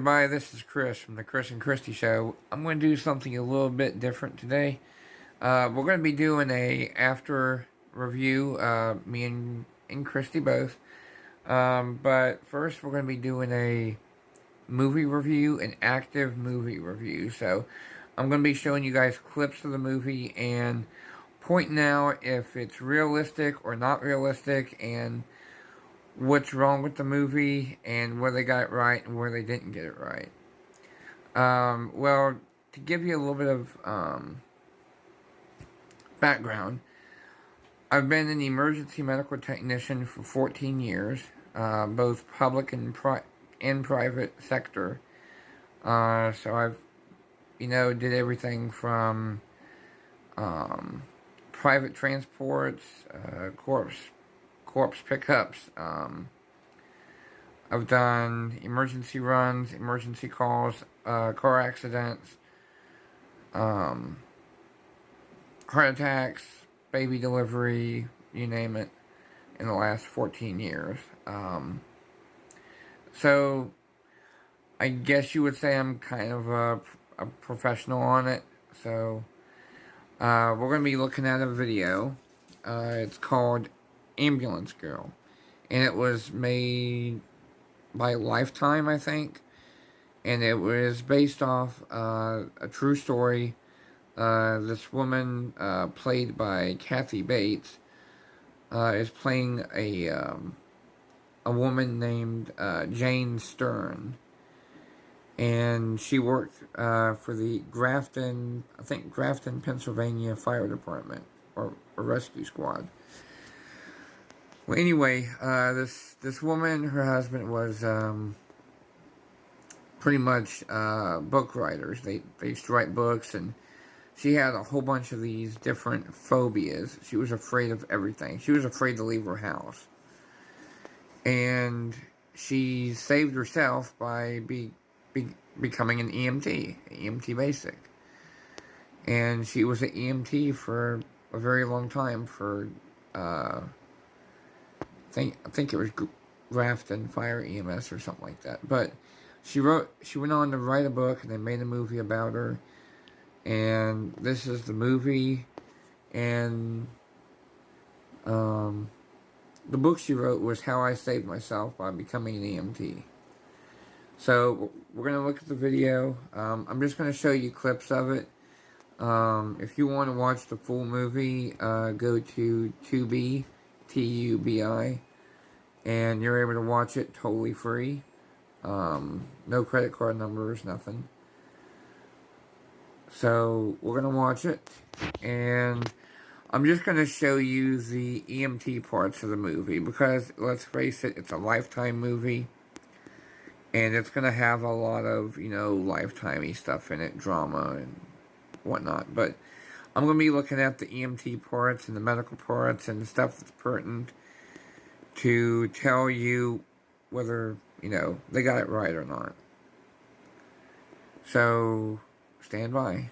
everybody, this is Chris from the Chris and Christy Show. I'm going to do something a little bit different today. We're going to be doing a after review, me and Christy both. But first we're going to be doing a movie review, an active movie review. So I'm going to be showing you guys clips of the movie and pointing out if it's realistic or not realistic and what's wrong with the movie and where they got it right and where they didn't get it right. Well, to give you a little bit of background, I've been an emergency medical technician for 14 years, both public and private sector. So I've, did everything from private transports, corpse pickups. I've done emergency runs, emergency calls, car accidents, heart attacks, baby delivery, you name it, in the last 14 years. So I guess you would say I'm kind of a professional on it. So we're going to be looking at a video. It's called Ambulance Girl, and it was made by Lifetime, I think, and it was based off a true story. This woman, played by Kathy Bates, is playing a woman named Jane Stern, and she worked for the Grafton, Pennsylvania Fire Department or Rescue Squad. Well, anyway, this woman and her husband was pretty much book writers. They used to write books, and she had a whole bunch of these different phobias. She was afraid of everything. She was afraid to leave her house. And she saved herself by becoming an EMT basic. And she was an EMT for a very long time for I think it was Grafton Fire EMS or something like that. But she went on to write a book, and they made a movie about her. And this is the movie. And the book she wrote was How I Saved Myself by Becoming an EMT. So we're going to look at the video. I'm just going to show you clips of it. If you want to watch the full movie, go to Tubi, Tubi, and you're able to watch it totally free. No credit card numbers, nothing. So we're going to watch it, and I'm just going to show you the EMT parts of the movie, because let's face it, it's a Lifetime movie, and it's going to have a lot of, Lifetime-y stuff in it, drama and whatnot. But I'm going to be looking at the EMT parts and the medical parts and the stuff that's pertinent to tell you whether, they got it right or not. So, stand by.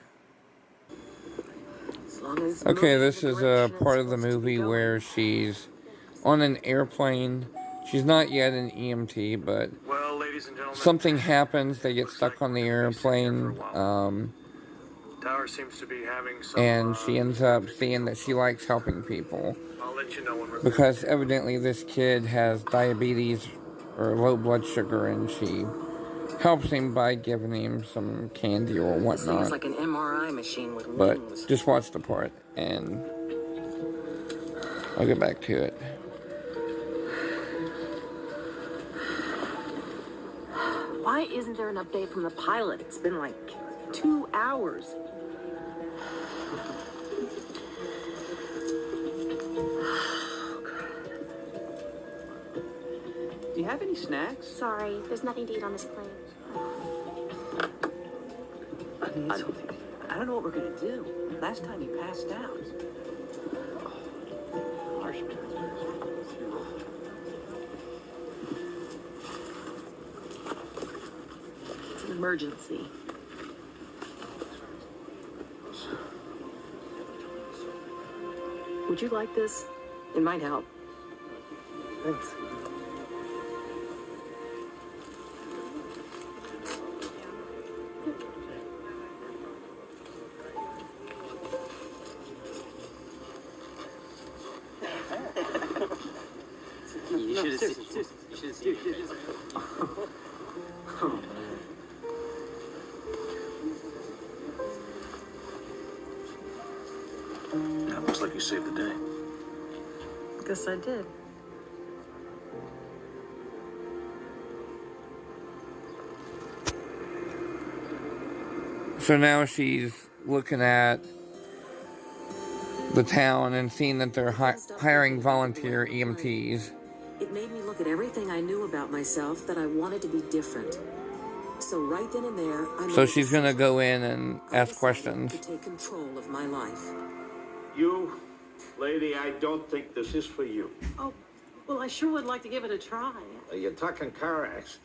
Okay, this is a part of the movie where she's on an airplane. She's not yet an EMT, but something happens. They get stuck on the airplane. Tower seems to be having some, and she ends up seeing that she likes helping people. I'll let you know when we're because evidently this kid has diabetes or low blood sugar, and she helps him by giving him some candy or whatnot. Seems like an MRI machine with but wings. Just watch the part, and I'll get back to it. Why isn't there an update from the pilot? It's been like 2 hours. Do you have any snacks? Sorry, there's nothing to eat on this plane. I don't know what we're gonna do. Last time he passed out. Harsh. It's an emergency. Would you like this? It might help. Thanks. You should have seen. You should have seen. Yeah, looks like you saved the day. Guess I did. So now she's looking at the town and seeing that they're hiring volunteer EMTs. It made me look at everything I knew about myself that I wanted to be different. So right then and there, So she's gonna go in and ask questions. to take control of my life. You, lady, I don't think this is for you. Oh, well, I sure would like to give it a try. You're talking car accidents.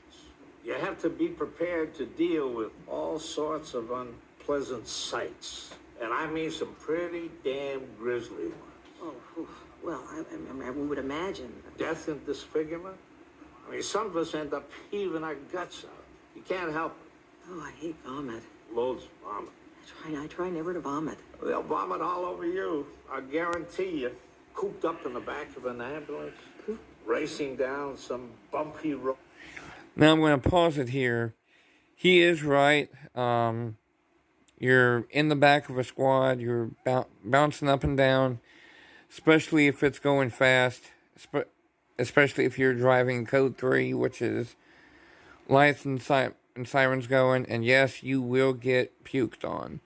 You have to be prepared to deal with all sorts of unpleasant sights. And I mean some pretty damn grisly ones. Oh, whew. Well, I would imagine. Death and disfigurement. I mean, some of us end up heaving our guts out. You can't help it. Oh, I hate vomit. Loads of vomit. I try never to vomit. They'll vomit all over you. I guarantee you. Cooped up in the back of an ambulance, racing down some bumpy road. Now I'm going to pause it here. He is right. You're in the back of a squad. You're bouncing up and down, especially if it's going fast. Especially if you're driving code 3, which is lights and sirens going. And yes, you will get puked on.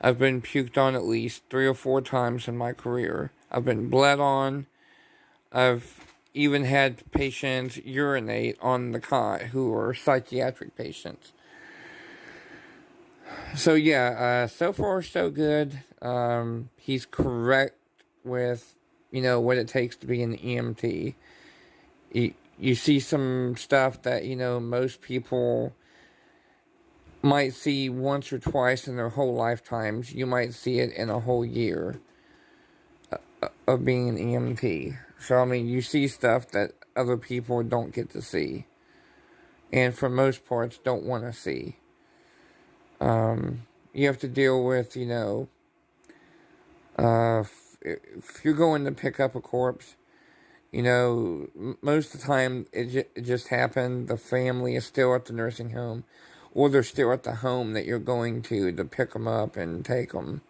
I've been puked on at least 3 or 4 times in my career. I've been bled on. I've even had patients urinate on the cot who are psychiatric patients. So yeah, so far so good. He's correct with, what it takes to be an EMT. You see some stuff that, most people might see once or twice in their whole lifetimes. You might see it in a whole year of being an EMT. So, you see stuff that other people don't get to see. And for most parts, don't want to see. You have to deal with, if you're going to pick up a corpse, most of the time it just happened. The family is still at the nursing home. Or they're still at the home that you're going to pick them up and take them.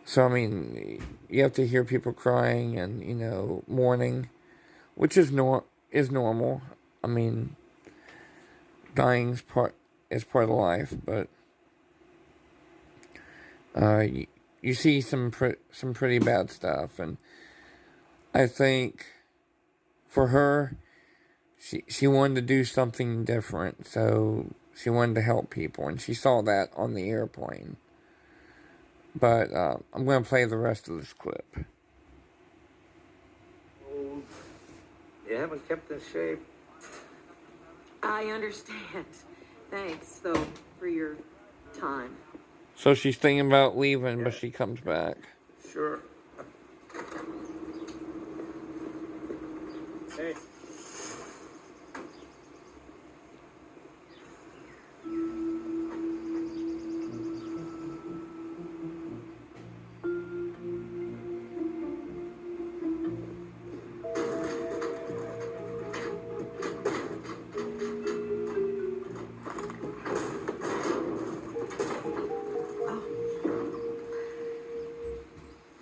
So, you have to hear people crying and, mourning, which is normal. Dying is part of life, but you see some pretty bad stuff, and I think for her, she wanted to do something different, so she wanted to help people, and she saw that on the airplane. But I'm going to play the rest of this clip. You haven't kept in shape. I understand. Thanks, though, for your time. So she's thinking about leaving, but she comes back. Sure. Hey.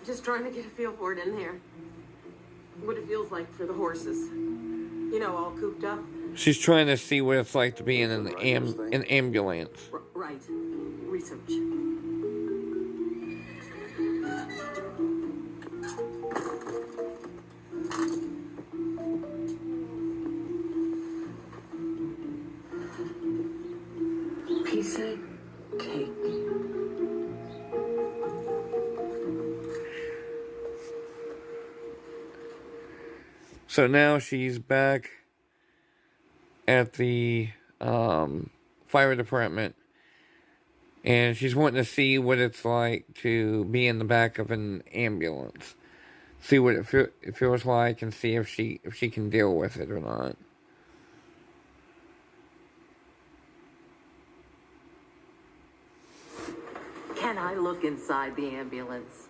Just trying to get a feel for it in there. What it feels like for the horses. All cooped up. She's trying to see what it's like to be in an ambulance. Right. Research. Piece of cake. So now she's back at the fire department, and she's wanting to see what it's like to be in the back of an ambulance, see what it feels like, and see if she can deal with it or not. Can I look inside the ambulance?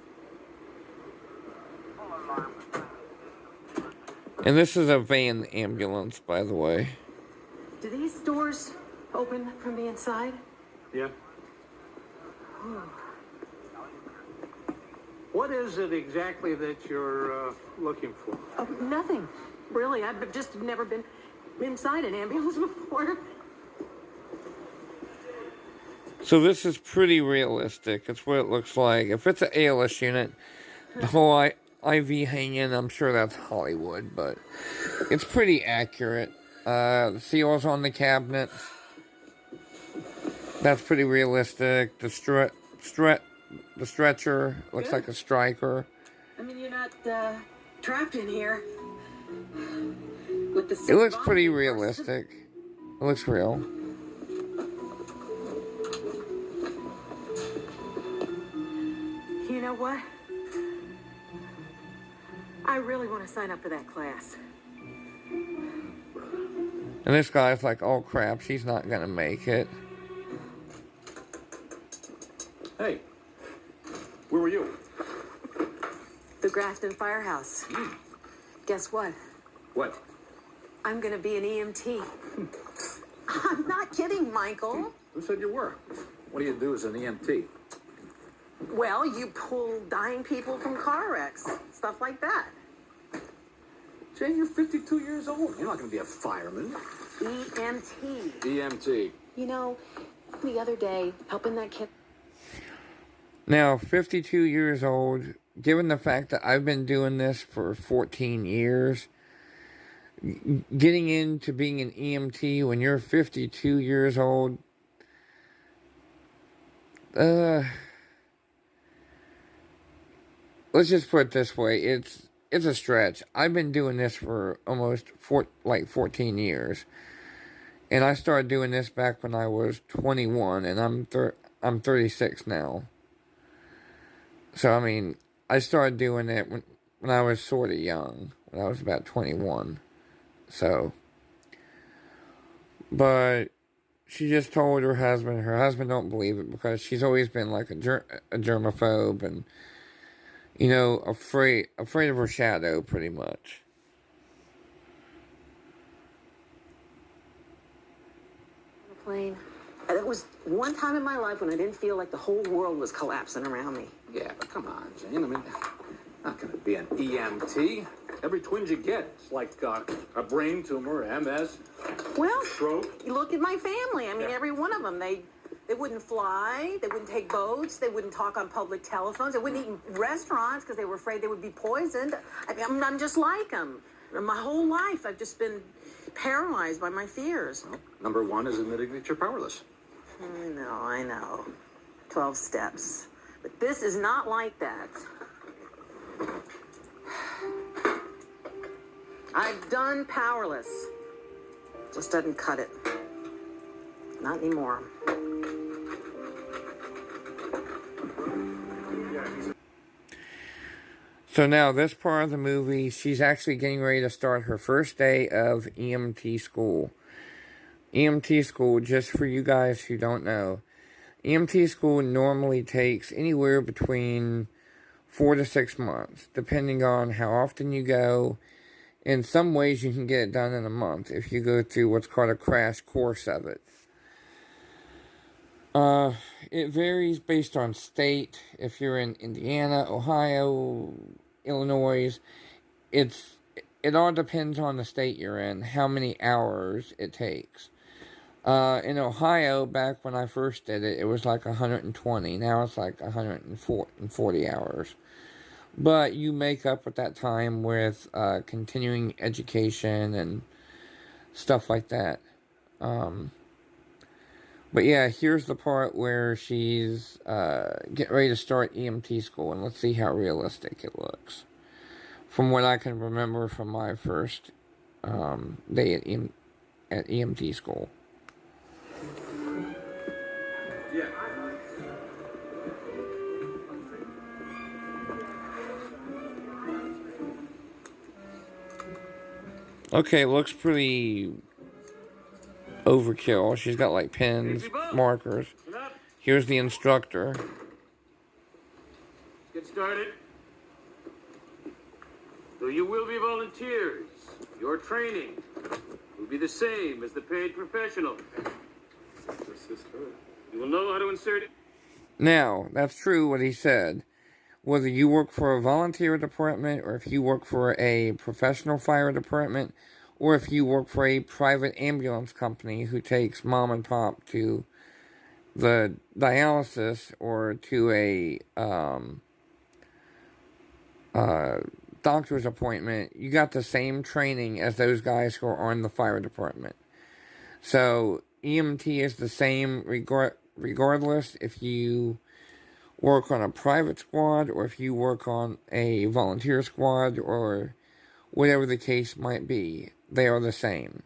And this is a van ambulance, by the way. Do these doors open from the inside? Yeah. What is it exactly that you're looking for? Oh, nothing. Really, I've just never been inside an ambulance before. So this is pretty realistic. It's what it looks like. If it's an ALS unit, the whole IV hanging, I'm sure that's Hollywood, but it's pretty accurate. The seals on the cabinets, that's pretty realistic. The stretcher looks like a striker. I mean, you're not trapped in here. With the It looks pretty realistic. It looks real. You know what? I really want to sign up for that class. And this guy's like, oh crap, she's not gonna make it. Hey, where were you? The Grafton Firehouse. Guess what? What? I'm gonna be an EMT. I'm not kidding, Michael. Who said you were? What do you do as an EMT? Well, you pull dying people from car wrecks, stuff like that. Jane, you're 52 years old. You're not going to be a fireman. EMT. EMT. You know, the other day, helping that kid. Now, 52 years old, given the fact that I've been doing this for 14 years, getting into being an EMT when you're 52 years old, let's just put it this way, it's a stretch. I've been doing this for almost 14 years. And I started doing this back when I was 21, and I'm 36 now. So, I mean, I started doing it when I was sort of young, when I was about 21. So, but she just told her husband don't believe it because she's always been like a germaphobe and, you know, afraid of her shadow, pretty much. Plane. It was one time in my life when I didn't feel like the whole world was collapsing around me. Yeah, but come on, Jane. I mean, not going to be an EMT. Every twinge you get, it's like a brain tumor, MS, Well, stroke. you look at my family. I mean, every one of them, they wouldn't fly, they wouldn't take boats, they wouldn't talk on public telephones, they wouldn't eat in restaurants because they were afraid they would be poisoned. I mean, I'm just like them. My whole life, I've just been paralyzed by my fears. Well, number one is admitting that you're powerless. I know. 12 steps. But this is not like that. I've done powerless. Just doesn't cut it. Not anymore. So now, this part of the movie, she's actually getting ready to start her first day of EMT school. EMT school, just for you guys who don't know, EMT school normally takes anywhere between 4 to 6 months, depending on how often you go. In some ways, you can get it done in a month if you go through what's called a crash course of it. It varies based on state. If you're in Indiana, Ohio, Illinois, it all depends on the state you're in, how many hours it takes. In Ohio, back when I first did it, it was like 120. Now it's like 140 hours. But you make up with that time with continuing education and stuff like that. But yeah, here's the part where she's getting ready to start EMT school, and let's see how realistic it looks. From what I can remember from my first day at EMT school. Yeah. Okay, looks pretty overkill. She's got like pens, markers. Here's the instructor. Get started. So you will be volunteers. Your training will be the same as the paid professional. You will know how to insert it. Now, that's true what he said. Whether you work for a volunteer department, or if you work for a professional fire department, or if you work for a private ambulance company who takes mom and pop to the dialysis or to a doctor's appointment, you got the same training as those guys who are on the fire department. So EMT is the same regardless if you work on a private squad or if you work on a volunteer squad or whatever the case might be. They are the same.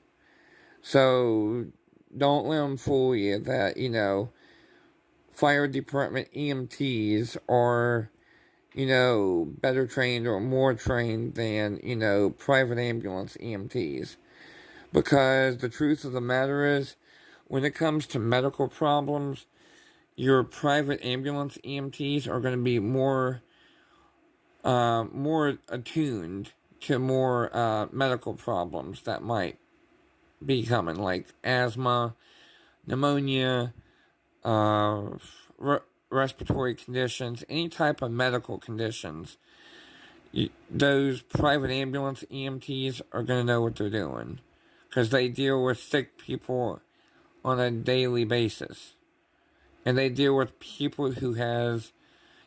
So don't let them fool you that, you know, fire department EMTs are, you know, better trained or more trained than, you know, private ambulance EMTs. Because the truth of the matter is, when it comes to medical problems, your private ambulance EMTs are going to be more attuned to more medical problems that might be coming, like asthma, pneumonia, respiratory conditions, any type of medical conditions. Those private ambulance EMTs are going to know what they're doing, because they deal with sick people on a daily basis. And they deal with people who has,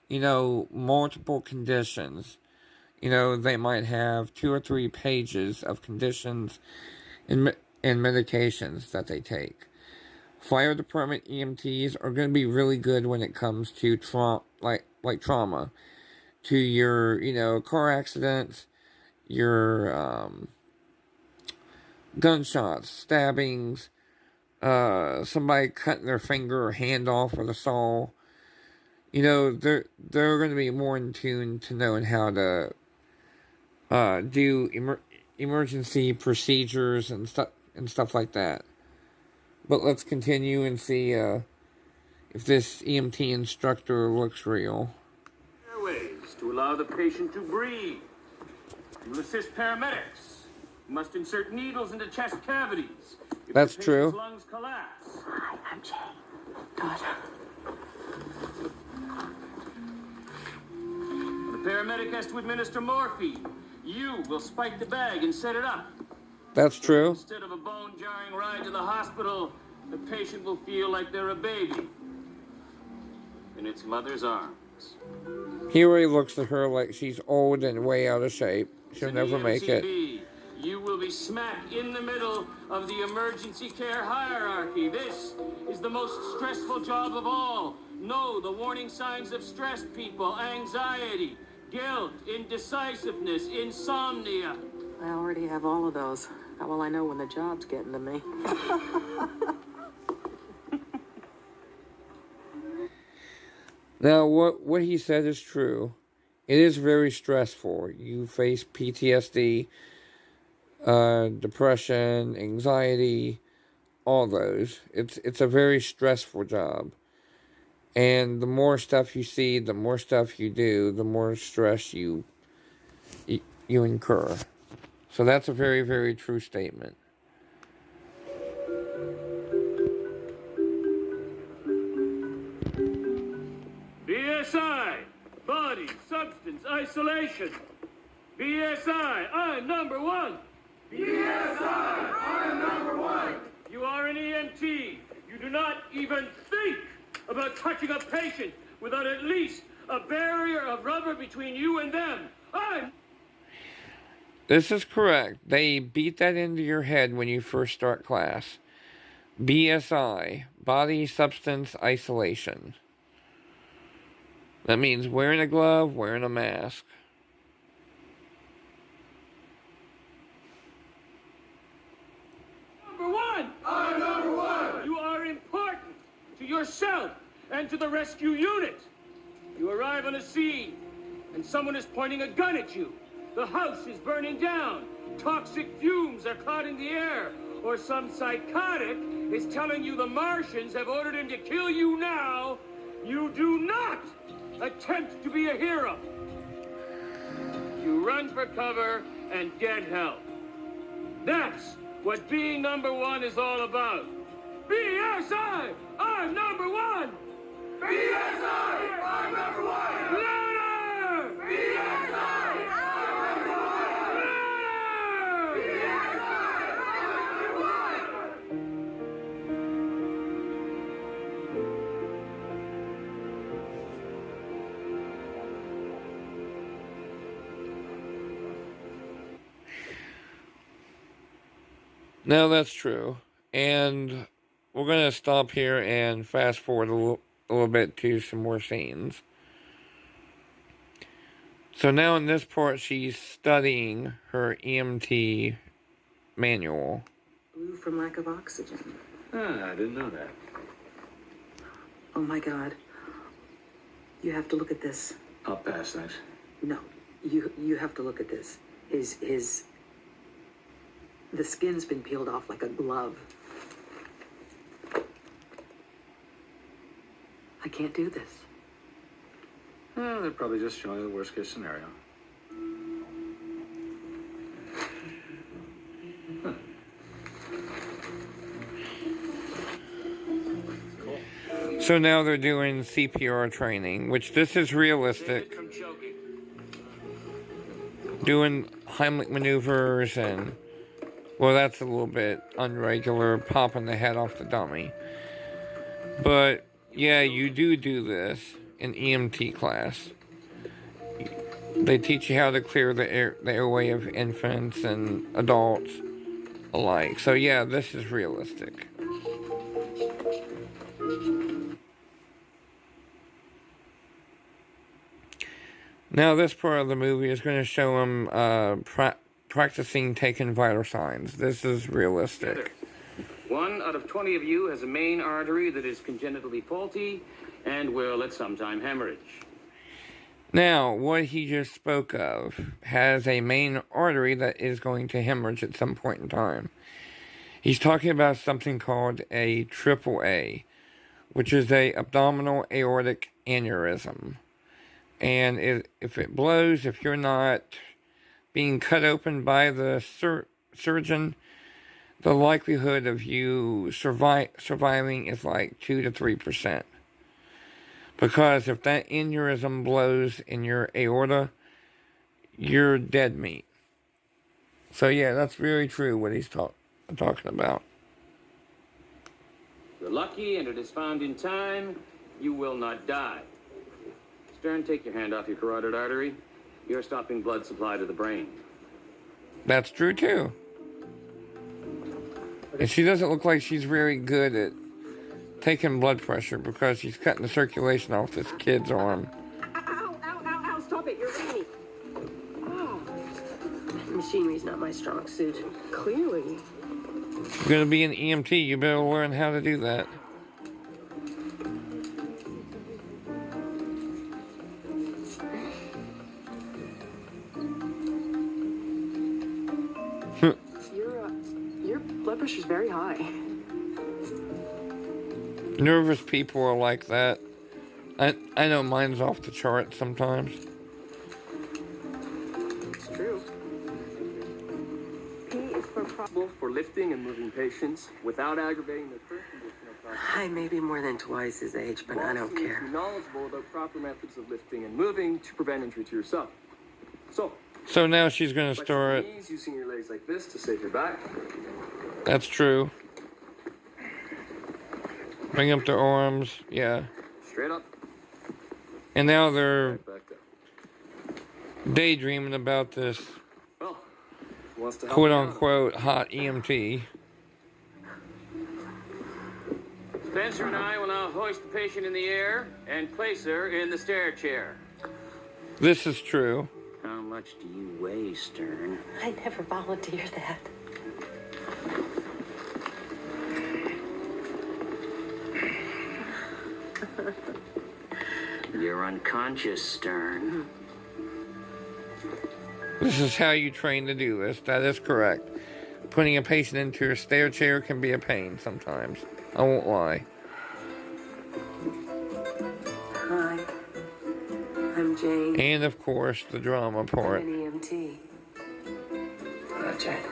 you know, multiple conditions. You know, they might have 2 or 3 pages of conditions and medications that they take. Fire department EMTs are going to be really good when it comes to trauma. To your, you know, car accidents, your gunshots, stabbings, somebody cutting their finger or hand off with a saw. You know, they're going to be more in tune to knowing how to do emergency procedures and stuff like that. But let's continue and see if this EMT instructor looks real. Airways to allow the patient to breathe. You will assist paramedics. You must insert needles into chest cavities. If That's the true. patient's lungs collapse. Hi, I'm Jay. God. The paramedic has to administer morphine. You will spike the bag and set it up. That's true. Instead of a bone-jarring ride to the hospital, the patient will feel like they're a baby in its mother's arms. He really looks at her like she's old and way out of shape. She'll never make it. You will be smack in the middle of the emergency care hierarchy. This is the most stressful job of all. Know the warning signs of stress, people. Anxiety, guilt, indecisiveness, insomnia. I already have all of those. How will I know when the job's getting to me? Now, what he said is true. It is very stressful. You face PTSD, depression, anxiety, all those. It's a very stressful job. And the more stuff you see, the more stuff you do, the more stress you incur. So that's a very, very true statement. BSI, body, substance, isolation. BSI, I'm number 1. BSI, I'm number 1. You are an EMT. You do not even think about touching a patient without at least a barrier of rubber between you and them. This is correct. They beat that into your head when you first start class. BSI, body, substance, isolation. That means wearing a glove, wearing a mask. Number 1! I'm number 1! You are important to yourself and to the rescue unit. You arrive on a scene and someone is pointing a gun at you. The house is burning down. Toxic fumes are clouding the air. Or some psychotic is telling you the Martians have ordered him to kill you now. You do not attempt to be a hero. You run for cover and get help. That's what being number one is all about. BSI, I'm number one! BSI, I'm number one! Louder! BSI, I'm number one! Louder! BSI, I'm number one! No, that's true. And we're going to stop here and fast forward a little bit to some more scenes. So now in this part, she's studying her EMT manual. Blue from lack of oxygen. Ah, I didn't know that. Oh my God. You have to look at this. I'll pass, thanks. No, you have to look at this. The skin's been peeled off like a glove. I can't do this. They're probably just showing you the worst case scenario. So now they're doing CPR training, which this is realistic. Doing Heimlich maneuvers and, well, that's a little bit unregular, popping the head off the dummy. But, yeah, you do this in EMT class. They teach you how to clear the airway of infants and adults alike. So, yeah, this is realistic. Now, this part of the movie is going to show him practicing taking vital signs. This is realistic. 1 out of 20 of you has a main artery that is congenitally faulty and will at some time hemorrhage. Now, what he just spoke of has a main artery that is going to hemorrhage at some point in time. He's talking about something called a AAA, which is a abdominal aortic aneurysm. And if it blows, if you're not being cut open by the surgeon, the likelihood of you surviving is like 2 to 3%. Because if that aneurysm blows in your aorta, you're dead meat. So yeah, that's very true what he's talking about. If you're lucky and it is found in time, you will not die. Stern, take your hand off your carotid artery. You're stopping blood supply to the brain. That's true too. And she doesn't look like she's very good at taking blood pressure because she's cutting the circulation off this kid's arm. Ow, ow, ow, ow, stop it, you're hurting me. Oh. Machinery's not my strong suit. Clearly. You're gonna be an EMT, you better learn how to do that. Your blood pressure's very high. Nervous people are like that. I know mine's off the chart sometimes. It's true. P is for lifting and moving patients without aggravating their current condition or practice. I may be more than twice his age, but I don't care. Be knowledgeable about proper methods of lifting and moving to prevent injury to yourself. So now she's gonna start. Using your legs like this to save your back. That's true. Bring up their arms, yeah. Straight up. And now they're Back down. daydreaming about this Well, wants to help quote you out. unquote hot EMT. Spencer and I will now hoist the patient in the air and place her in the stair chair. This is true. How much do you weigh, Stern? I never volunteered that. You're unconscious, Stern. This is how you train to do this. That is correct. Putting a patient into a stair chair can be a pain sometimes. I won't lie. Hi, I'm Jane. And of course, the drama part. I'm an EMT. That's right.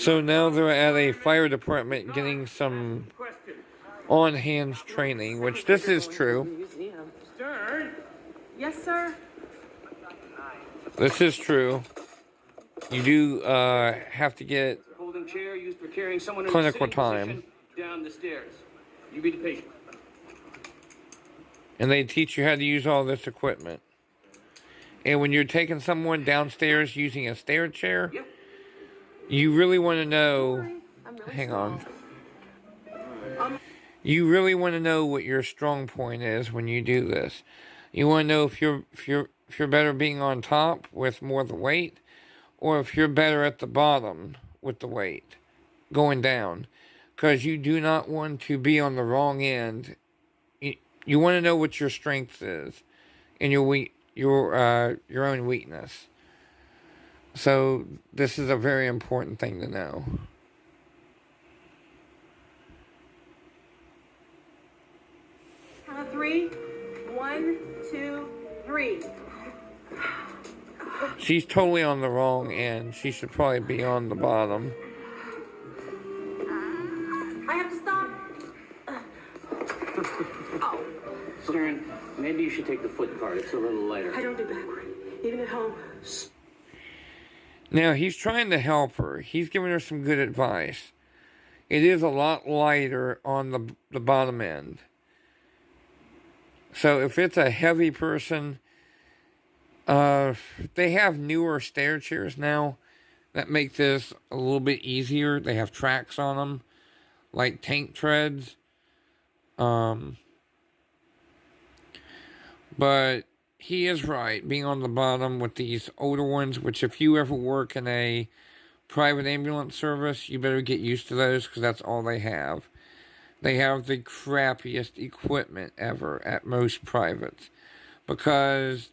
So now they're at a fire department getting some on-hands training, which this is true. Stern. Yes, sir. This is true. You do have to get Holding chair used for carrying someone in a clinical sitting time. position down the stairs. You be the patient. And they teach you how to use all this equipment. And when you're taking someone downstairs using a stair chair, Yep. you really want to know. Hang on. You really want to know what your strong point is when you do this. You want to know if you're better being on top with more of the weight, or if you're better at the bottom with the weight going down, because you do not want to be on the wrong end. You want to know what your strength is and your own weakness. So this is a very important thing to know. Count of 3. 1, 2, 3. She's totally on the wrong end. She should probably be on the bottom. I have to stop. Oh, Stern, maybe you should take the foot part. It's a little lighter. I don't do backward. Even at home. Now, he's trying to help her. He's giving her some good advice. It is a lot lighter on the bottom end. So if it's a heavy person, they have newer stair chairs now that make this a little bit easier. They have tracks on them, like tank treads. But he is right, being on the bottom with these older ones, which if you ever work in a private ambulance service, you better get used to those, because that's all they have. They have the crappiest equipment ever at most privates, because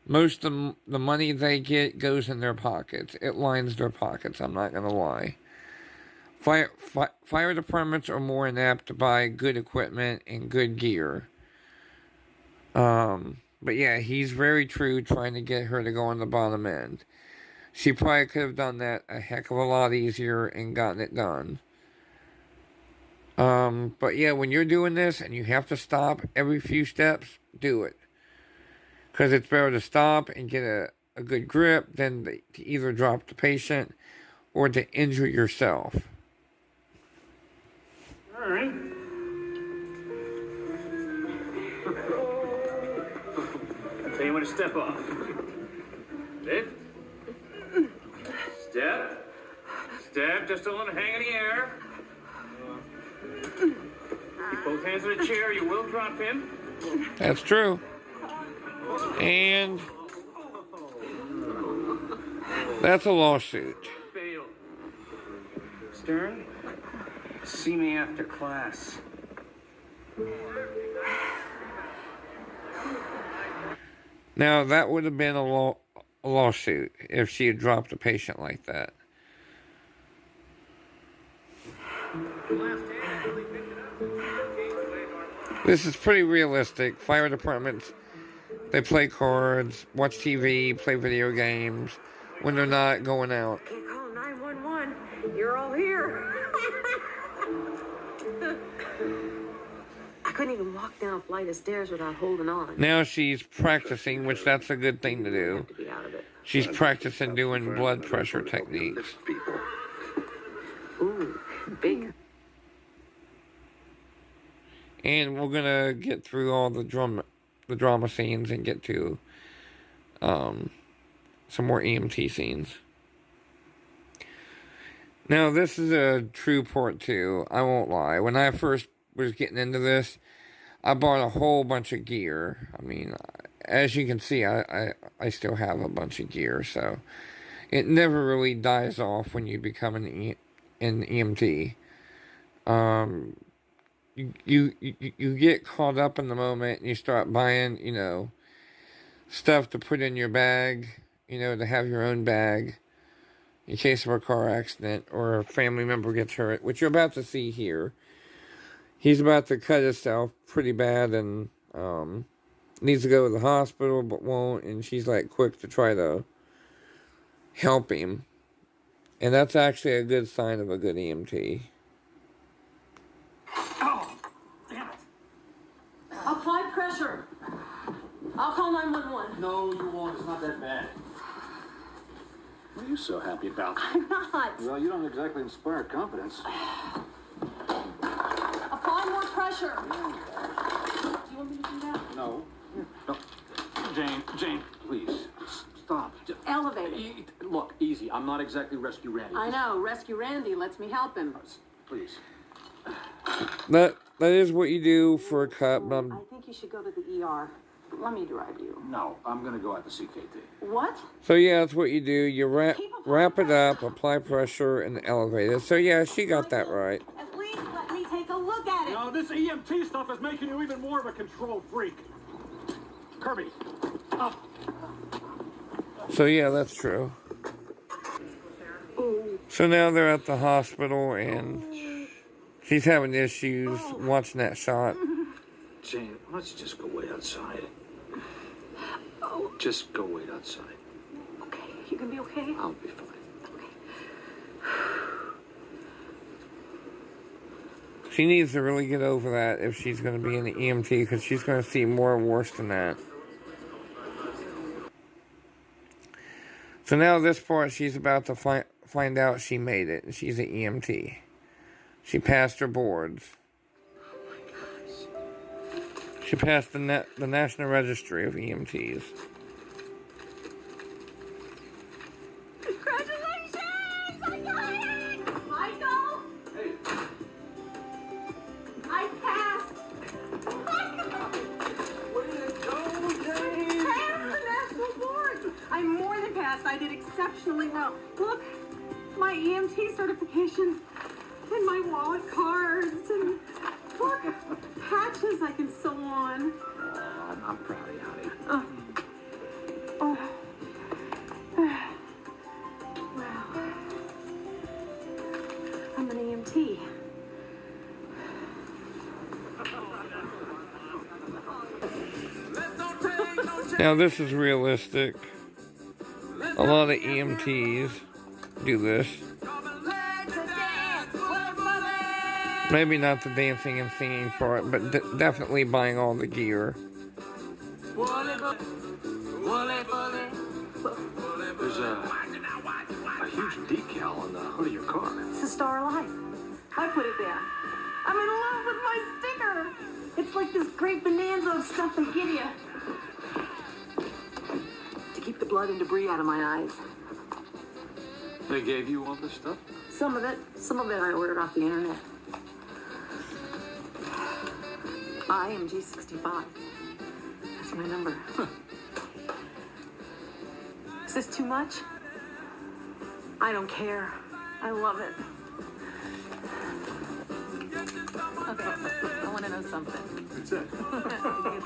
most of the money they get goes in their pockets. It lines their pockets, I'm not going to lie. Fire departments are more inept to buy good equipment and good gear. But yeah, he's very true trying to get her to go on the bottom end. She probably could have done that a heck of a lot easier and gotten it done. But yeah, when you're doing this and you have to stop every few steps, do it. Because it's better to stop and get a good grip than to either drop the patient or to injure yourself. All right. I'll tell you when to step off. Lift. Step. Step. Just a little hang in the air. Keep both hands on the chair. You will drop him. That's true. And that's a lawsuit. Fail. Stern, see me after class. Now, that would have been a lawsuit if she had dropped a patient like that. This is pretty realistic. Fire departments, they play cards, watch TV, play video games when they're not going out. Can't call 911. You're all here. I couldn't even walk down a flight of stairs without holding on. Now she's practicing, which that's a good thing to do. To be out of it. She's practicing doing blood pressure techniques. Ooh, big. And we're gonna get through all the drama scenes and get to some more EMT scenes. Now, this is a true part too. I won't lie. When I first was getting into this, I bought a whole bunch of gear. I mean, as you can see, I still have a bunch of gear, so it never really dies off when you become an EMT. You get caught up in the moment and you start buying, stuff to put in your bag, to have your own bag in case of a car accident or a family member gets hurt, which you're about to see here. He's about to cut himself pretty bad and needs to go to the hospital but won't, and she's like quick to try to help him. And that's actually a good sign of a good EMT. Oh, damn it. Apply pressure. I'll call 911. No, you won't. It's not that bad. What are you so happy about? I'm not. Well, you don't exactly inspire confidence. Apply more pressure. Do you want me to do that? No. No. Jane, please. Stop. Elevate it. Look, easy. I'm not exactly Rescue Randy. I know. Rescue Randy lets me help him. Please. That is what you do for a cut, but I think you should go to the ER. Let me drive you. No, I'm going to go at the CKT. What? so yeah, that's what you do. You wrap it up, apply pressure, and elevate it. So yeah, she got that right. At least let me take a look at it. No, this EMT stuff is making you even more of a control freak. Kirby, up. So yeah, that's true. So now they're at the hospital, and she's having issues watching that shot. Jane, let's just go wait outside. Just go wait outside. Okay, you gonna be okay? I'll be fine. She needs to really get over that if she's going to be in the EMT, because she's going to see more worse than that. So now this part, she's about to find out she made it. She's an EMT. She passed her boards. She passed the National Registry of EMTs. Congratulations! I got it! Michael! Hey. I passed! Michael! Way to go, Jane! Passed the national board! I'm more than passed. I did exceptionally well. Look, my EMT certification and my wallet cards and look, patches I can sew on. Oh, I'm proud of you, honey. Oh. Wow. I'm an EMT. Now this is realistic. A lot of EMTs do this. Maybe not the dancing and singing part, but definitely buying all the gear. There's a huge decal on the hood of your car. It's the Star of Life. I put it there. I'm in love with my sticker. It's like this great bonanza of stuff they give you. To keep the blood and debris out of my eyes. They gave you all this stuff? Some of it I ordered off the internet. I am G65. That's my number. Is this too much? I don't care. I love it. Okay, I want to know something. What's that?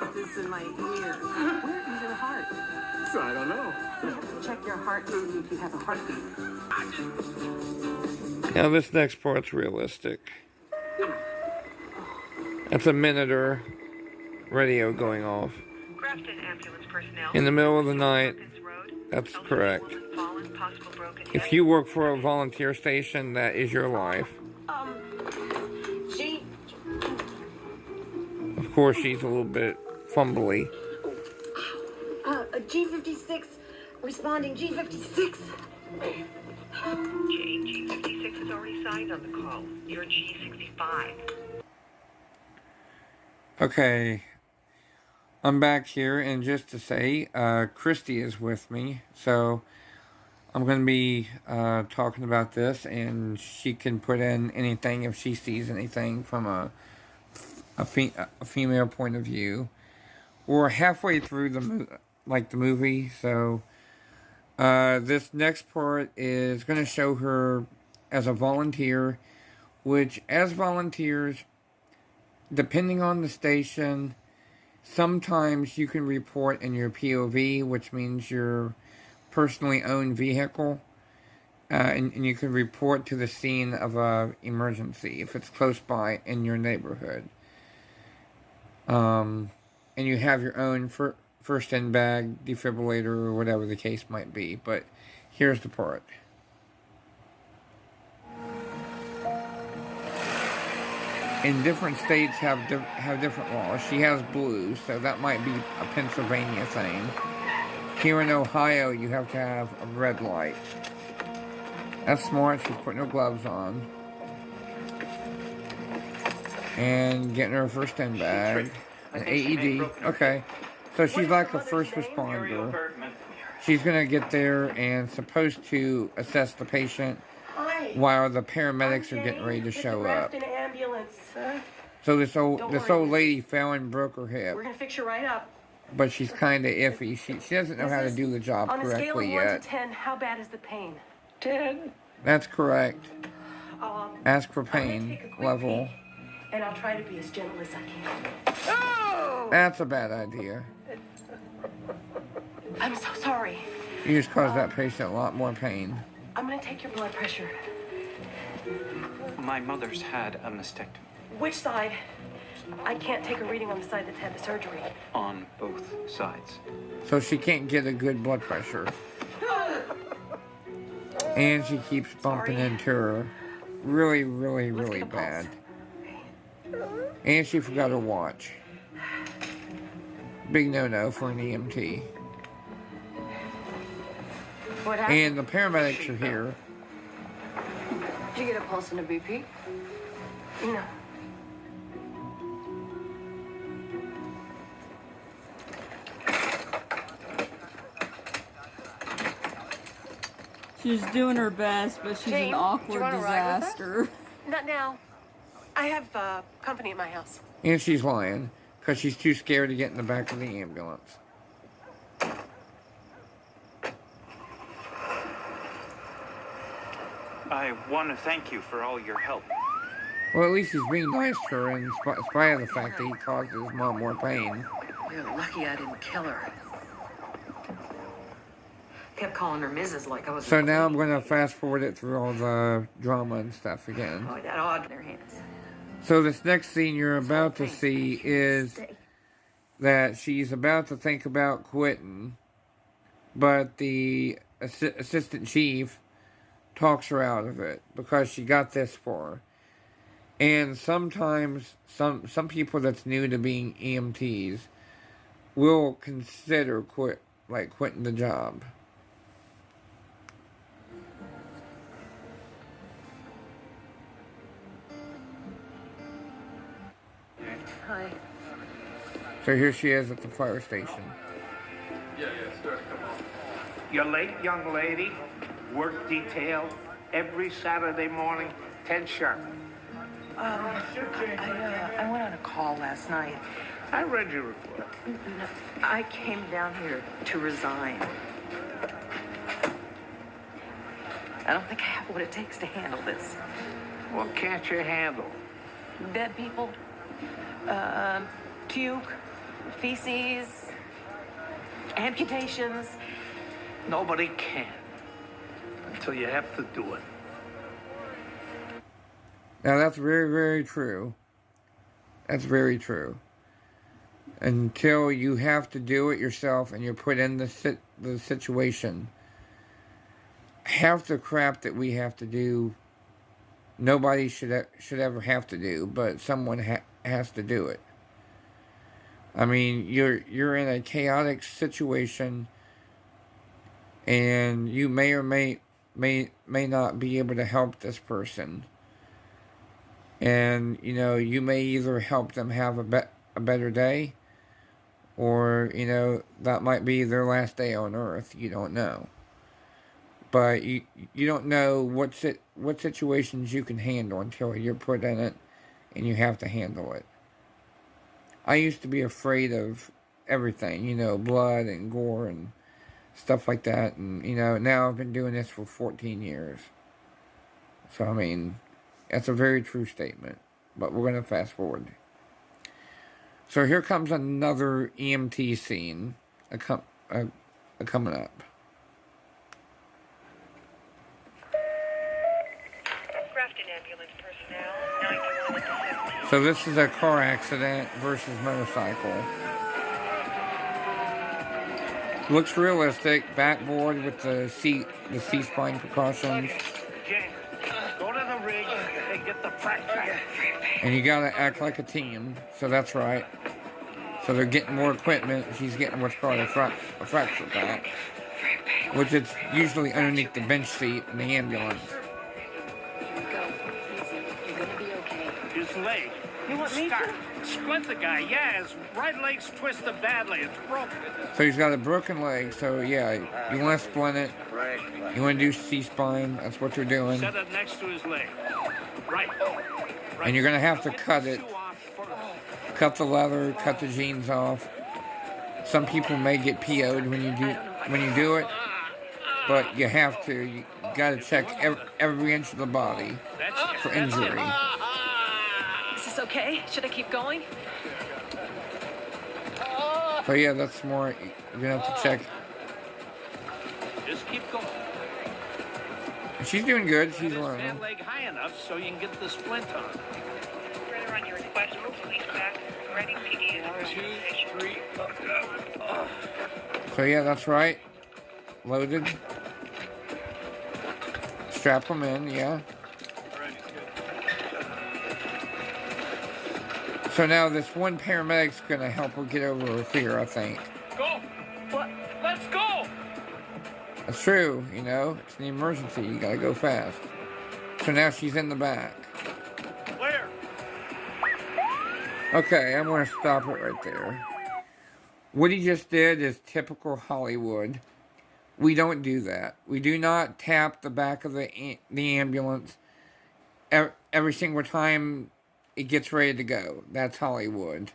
Get this in my ear. Where is your heart? I don't know. You have to check your heart to see if you have a heartbeat. Now this next part's realistic. That's a Monitor radio going off. In the middle of the night. That's correct. If you work for a volunteer station, that is your life. G. Of course, she's a little bit fumbly. A G56 responding G56. G56 is already signed on the call. You're G65. Okay, I'm back here, and just to say, Christy is with me, so I'm going to be talking about this, and she can put in anything if she sees anything from a female point of view. We're halfway through the movie, so this next part is going to show her as a volunteer, which as volunteers, depending on the station, sometimes you can report in your POV, which means your personally owned vehicle, and you can report to the scene of a emergency if it's close by in your neighborhood. And you have your own first in bag, defibrillator, or whatever the case might be. But here's the part. in different states have different laws. She has blue, so that might be a Pennsylvania thing. Here in Ohio, you have to have a red light. That's smart. She's putting her gloves on. And getting her first in bag. An AED. Okay. So she's like a first responder. She's going to get there and supposed to assess the patient while the paramedics are getting ready to show up. So this old lady fell and broke her hip. We're going to fix you right up. But she's kind of iffy. She doesn't know how to do the job correctly yet. On a scale of 1 to 10, how bad is the pain? 10. That's correct. Ask for pain level. And I'll try to be as gentle as I can. Oh! That's a bad idea. I'm so sorry. You just caused that patient a lot more pain. I'm going to take your blood pressure. My mother's had a mastectomy. Which side? I can't take a reading on the side that's had the surgery. On both sides. So she can't get a good blood pressure. And she keeps bumping into her. Really, really, really bad. And she forgot her watch. Big no-no for an EMT. What happened? And the paramedics are here. Did you get a pulse and a BP? No. She's doing her best, but she's Jane, an awkward disaster. Not now. I have company at my house. And she's lying, because she's too scared to get in the back of the ambulance. I want to thank you for all your help. Well, at least he's being nice to her in spite of the fact that he caused his mom more pain. You're lucky I didn't kill her. Kept calling her Mrs. like I was. So now I'm going to fast forward it through all the drama and stuff again. Oh, that odd in their hands. So this next scene you're about to see is that she's about to think about quitting, but the assistant chief talks her out of it because she got this far. And sometimes some people that's new to being EMTs will consider quitting the job. Hi. So here she is at the fire station. You're late, young lady. Work detail every Saturday morning, 10 sharp. I went on a call last night. I read your report. I came down here to resign. I don't think I have what it takes to handle this. What can't you handle? Dead people, puke, feces, amputations. Nobody can until you have to do it. Now that's very, very true. That's very true. Until you have to do it yourself and you're put in the situation, half the crap that we have to do, nobody should ever have to do, but someone has to do it. I mean, you're in a chaotic situation, and you may or may not be able to help this person. And, you know, you may either help them have a better day, or, you know, that might be their last day on Earth. You don't know. But you don't know what situations you can handle until you're put in it and you have to handle it. I used to be afraid of everything, you know, blood and gore and stuff like that. And, you know, now I've been doing this for 14 years. So, I mean, that's a very true statement. But we're going to fast forward. So here comes another EMT scene coming up. So this is a car accident versus motorcycle. Looks realistic. Backboard with the C-spine precautions. Jane, go to the rig and get the frac pack. And you gotta act like a team, so that's right. So they're getting more equipment. She's getting what's called a fracture pack, which is usually underneath the bench seat in the ambulance. His leg. You want me to? Split the guy. Yeah, his right leg's twisted badly. It's broken. So he's got a broken leg, so yeah, you want to splint it. Right. You want to do C-spine, that's what you're doing. Set it next to his leg. Right. And you're going to have to cut it. Cut the leather, cut the jeans off. Some people may get PO'd when you do it, but you have to. You got to check every inch of the body for injury. Is this okay? Should I keep going? So yeah, that's more. You're going to have to check. Just keep going. She's doing good. She's learning. That leg high enough so you can get the splint on. Further on your request, police back. Ready, PD is 2, 3. So yeah, that's right. Loaded. Strap them in, yeah. So now this one paramedic's gonna help her get over her fear, I think. Go! What? Let's go! That's true, you know. It's an emergency. You gotta go fast. So now she's in the back. Where? Okay, I'm gonna stop it right there. What he just did is typical Hollywood. We don't do that. We do not tap the back of the ambulance every single time it gets ready to go. That's Hollywood.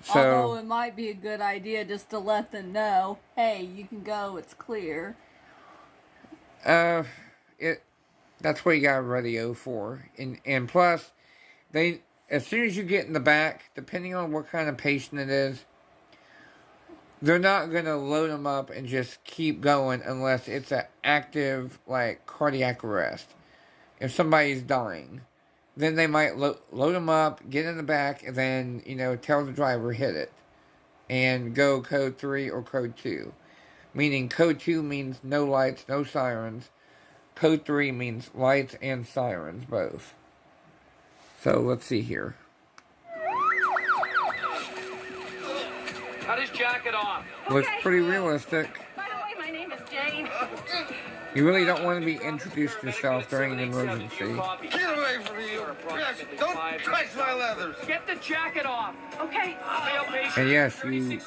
So, although it might be a good idea just to let them know, hey, you can go, it's clear. that's what you got a radio for. And plus, as soon as you get in the back, depending on what kind of patient it is, they're not going to load them up and just keep going unless it's an active, like, cardiac arrest. If somebody's dying, then they might load them up, get in the back, and then, tell the driver, hit it. And go code 3 or code 2. Meaning code 2 means no lights, no sirens. Code 3 means lights and sirens, both. So, let's see here. Cut his jacket off. Looks pretty realistic. By the way, my name is Jane. You really don't want to be introduced yourself during an emergency. Get away from me, you. Don't touch my leathers. Get the jacket off. Okay. And yes, you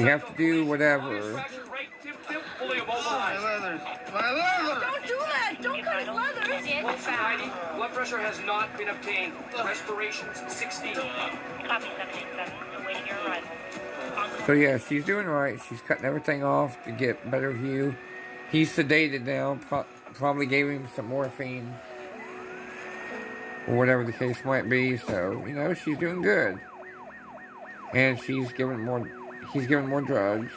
have to do whatever. My leathers. My leathers. Don't do that. Don't cut his leathers. Blood pressure has not been obtained. Respiration's 16. Copy 787. Awaiting your arrival. So yeah, she's doing right. She's cutting everything off to get better view. He's sedated now. Probably gave him some morphine. Or whatever the case might be. So, she's doing good. And he's giving more drugs.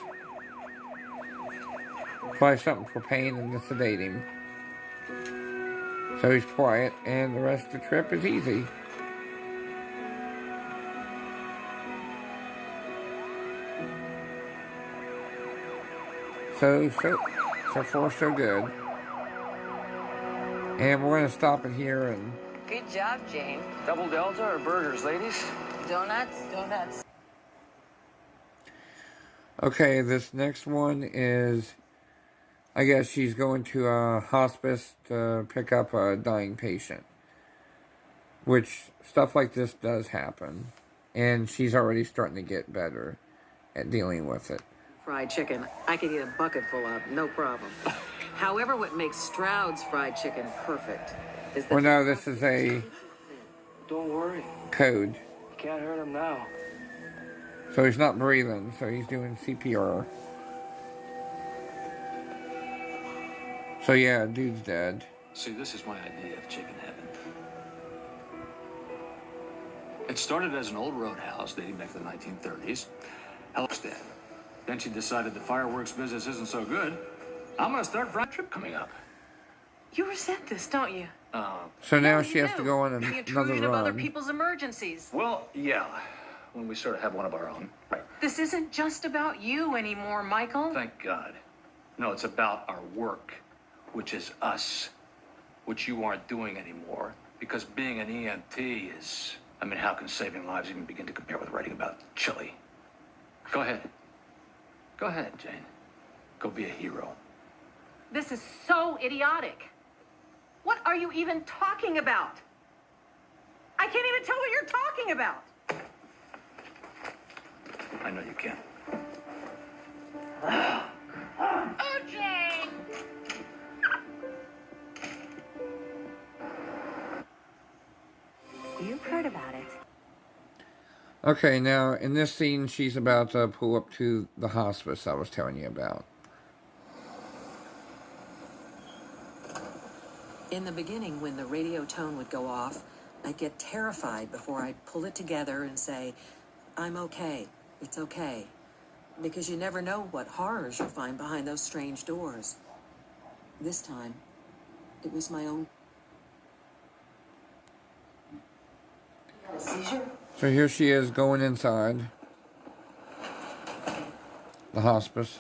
Probably something for pain and to sedate him. So he's quiet, and the rest of the trip is easy. So far, so good. And we're going to stop it here and... Good job, Jane. Double Delta or burgers, ladies? Donuts. Okay, this next one is... I guess she's going to a hospice to pick up a dying patient. Which, stuff like this does happen. And she's already starting to get better at dealing with it. Fried chicken, I could eat a bucket full of, no problem. However, what makes Stroud's fried chicken perfect is that... Well, no, this is a... Don't worry. Code. You can't hurt him now. So he's not breathing, so he's doing CPR. So yeah, dude's dead. See, this is my idea of chicken heaven. It started as an old roadhouse dating back to the 1930s. Help's dead. Then she decided the fireworks business isn't so good. I'm gonna start fried trip coming up. You resent this, don't you? So now she has to go on The another intrusion of other run. people's emergencies. Well, yeah, when we sort of have one of our own. Right. This isn't just about you anymore, Michael. Thank God. No, it's about our work, which is us, which you aren't doing anymore. Because being an EMT is... I mean, how can saving lives even begin to compare with writing about chili? Go ahead. Go ahead, Jane. Go be a hero. This is so idiotic. What are you even talking about? I can't even tell what you're talking about. I know you can. Oh, Jane! You've heard about it. Okay, now in this scene, she's about to pull up to the hospice I was telling you about. In the beginning, when the radio tone would go off, I'd get terrified before I'd pull it together and say, I'm okay, it's okay. Because you never know what horrors you'll find behind those strange doors. This time, it was my own... A seizure? So here she is going inside the hospice.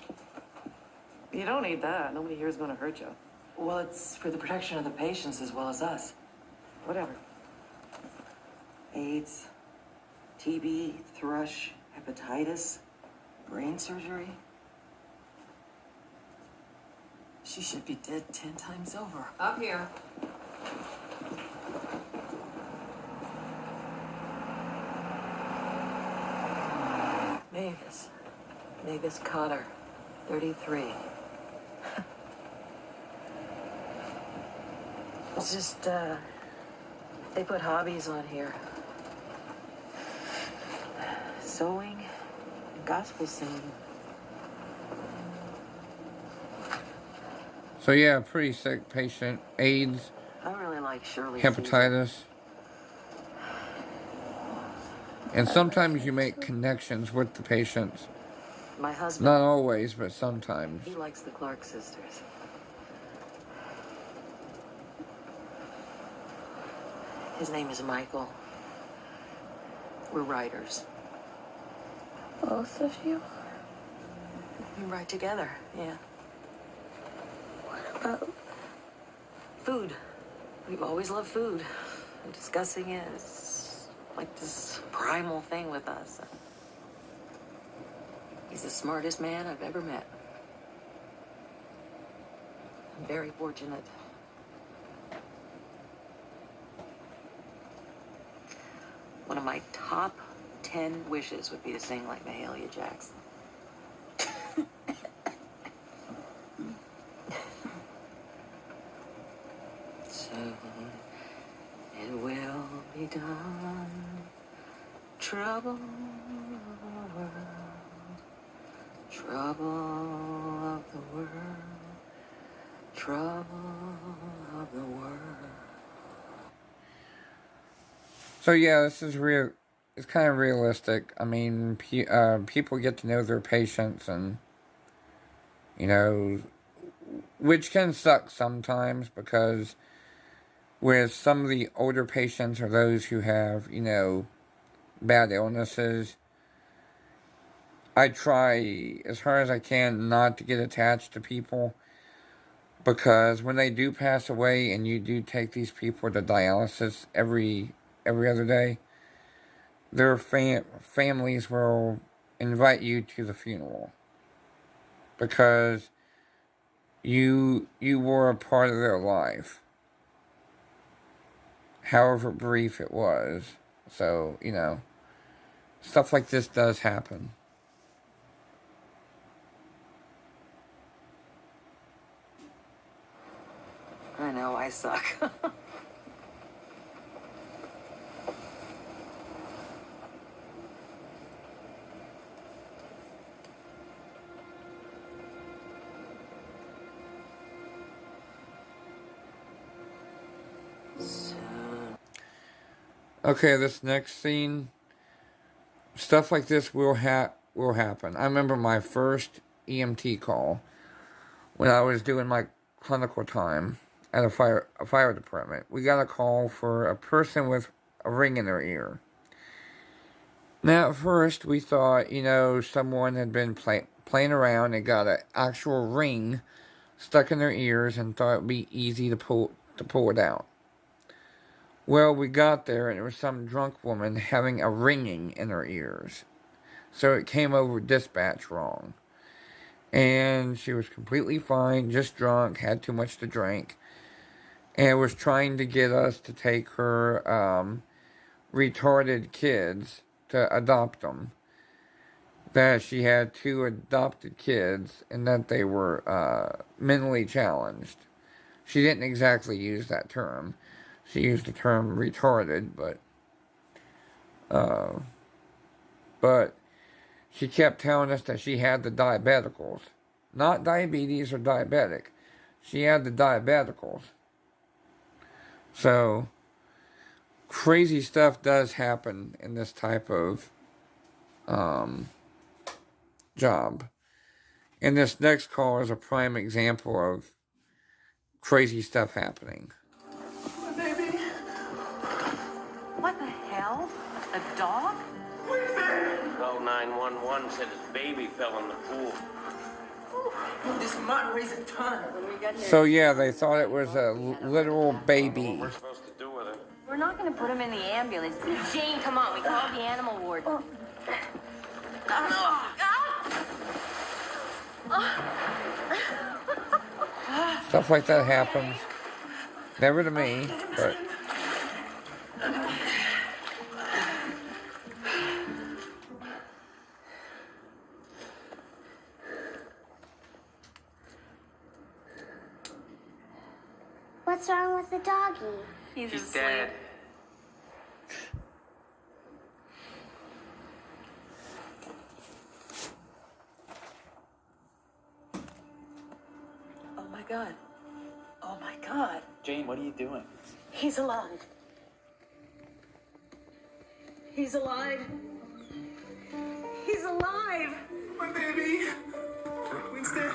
You don't need that. Nobody here is going to hurt you. Well, it's for the protection of the patients as well as us. Whatever. AIDS, TB, thrush, hepatitis, brain surgery. She should be dead 10 times over. Up here. Mavis Cotter, 33. It's just, they put hobbies on here. Sewing, gospel singing. So yeah, pretty sick patient. AIDS, I really like Shirley. hepatitis. And sometimes you make connections with the patients. My husband. Not always, but sometimes. He likes the Clark sisters. His name is Michael. We're writers. Both of you? We write together, yeah. What about food? We've always loved food. And discussing it is like this primal thing with us. He's the smartest man I've ever met. I'm very fortunate. One of my top 10 wishes would be to sing like Mahalia Jackson. Soon it will be done. Trouble of the world. Trouble of the world. Trouble of the world. So yeah, this is real. It's kind of realistic. I mean, people get to know their patients, and you know, which can suck sometimes because with some of the older patients or those who have, you know, bad illnesses, I try as hard as I can not to get attached to people, because when they do pass away and you do take these people to dialysis every other day, their families will invite you to the funeral because you were a part of their life, however brief it was. So, you know, stuff like this does happen. I know, I suck. Okay, this next scene, stuff like this will happen. I remember my first EMT call when I was doing my clinical time at a fire department. We got a call for a person with a ring in their ear. Now, at first, we thought, you know, someone had been playing around and got an actual ring stuck in their ears and thought it would be easy to pull it out. Well, we got there and it was some drunk woman having a ringing in her ears. So it came over dispatch wrong. And she was completely fine, just drunk, had too much to drink, and was trying to get us to take her retarded kids to adopt them. That she had 2 adopted kids and that they were mentally challenged. She didn't exactly use that term. She used the term retarded, but she kept telling us that she had the diabeticals. Not diabetes or diabetic. She had the diabeticals. So, crazy stuff does happen in this type of job. And this next call is a prime example of crazy stuff happening. My baby. What the hell? A dog? Call 911 said his baby fell in the pool. This might weighs a ton. When we got here. So yeah, they thought it was a literal baby. What we're supposed to do with it? We're not going to put him in the ambulance. Jane, come on. We called the animal ward. Stuff like that happens. Never to me, but... What's wrong with the doggy? He's dead. Oh my God. Oh my God. Jane, what are you doing? He's alive. He's alive. He's alive. My baby. Winston.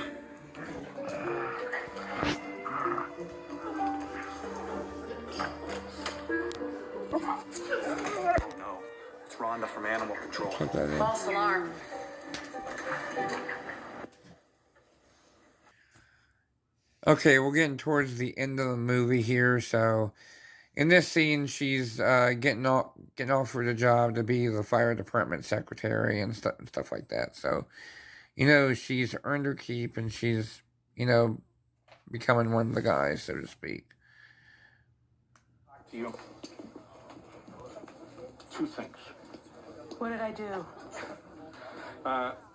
No, it's Rhonda from Animal Control. Put that in. false alarm. Okay, we're getting towards the end of the movie here, so in this scene, she's getting offered a job to be the fire department secretary and stuff like that. So, she's earned her keep and she's, becoming one of the guys, so to speak. To you. 2 things. What did I do?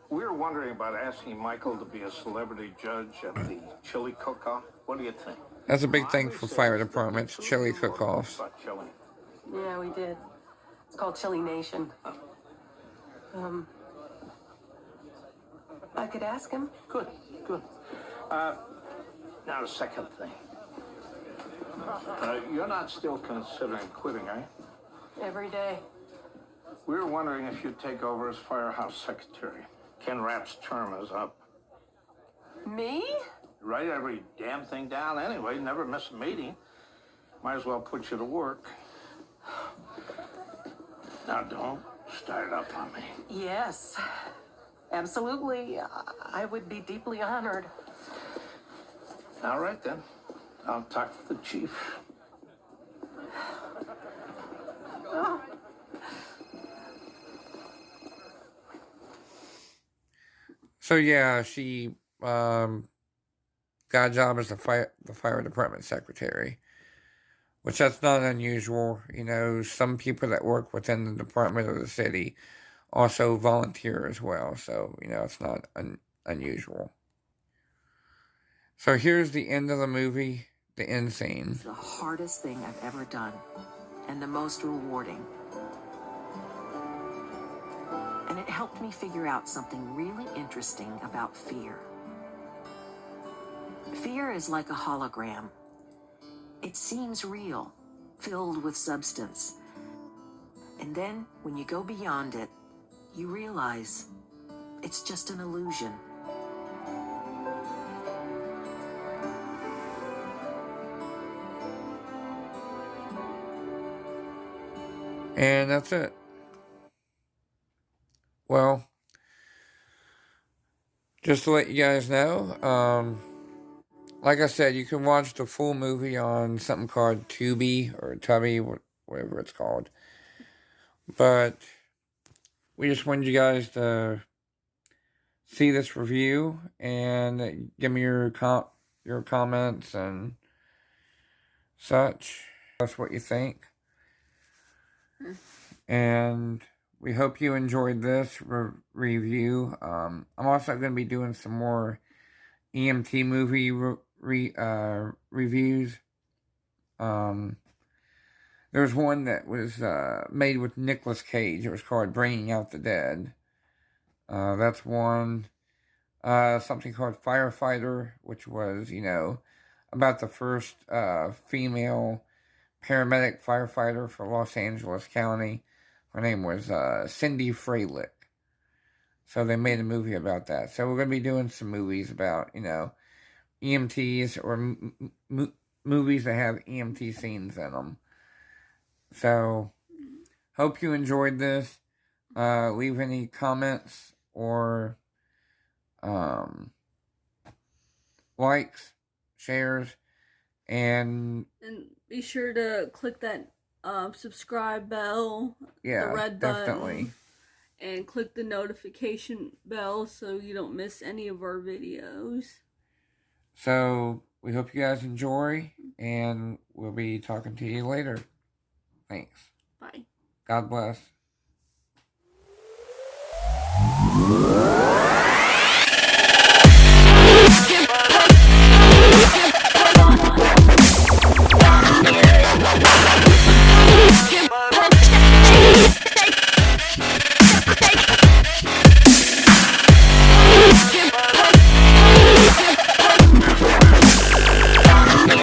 We were wondering about asking Michael to be a celebrity judge at the chili cook-off. What do you think? That's a big thing for fire departments, chili cook-offs. About chili. Yeah, we did. It's called Chili Nation. I could ask him. Good. Now the second thing. You're not still considering quitting, are you? Every day. We were wondering if you'd take over as firehouse secretary. Ken Rapp's term is up. Me? Write every damn thing down anyway, never miss a meeting. Might as well put you to work. Now don't start up on me. Yes. Absolutely. I would be deeply honored. All right then. I'll talk to the chief. Oh. So yeah, she got a job as the fire department secretary, which that's not unusual. Some people that work within the department of the city also volunteer as well. So it's not unusual. So here's the end of the movie, the end scene. It's the hardest thing I've ever done, and the most rewarding. And it helped me figure out something really interesting about fear. Fear is like a hologram. It seems real, filled with substance. And then, when you go beyond it, you realize it's just an illusion. And that's it. Well, just to let you guys know, like I said, you can watch the full movie on something called Tubi or Tubby, whatever it's called. But we just wanted you guys to see this review and give me your comments and such. That's what you think. And we hope you enjoyed this review. I'm also going to be doing some more EMT movie reviews. There's one that was made with Nicolas Cage. It was called Bringing Out the Dead. That's one. Something called Firefighter, which was, about the first female paramedic firefighter for Los Angeles County. Her name was Cindy Freilich. So they made a movie about that. So we're going to be doing some movies about, EMTs or movies that have EMT scenes in them. So, hope you enjoyed this. Leave any comments or likes, shares, and be sure to click that subscribe bell, yeah, the red definitely. button, and click the notification bell so you don't miss any of our videos. So, we hope you guys enjoy, and we'll be talking to you later. Thanks. Bye. God bless.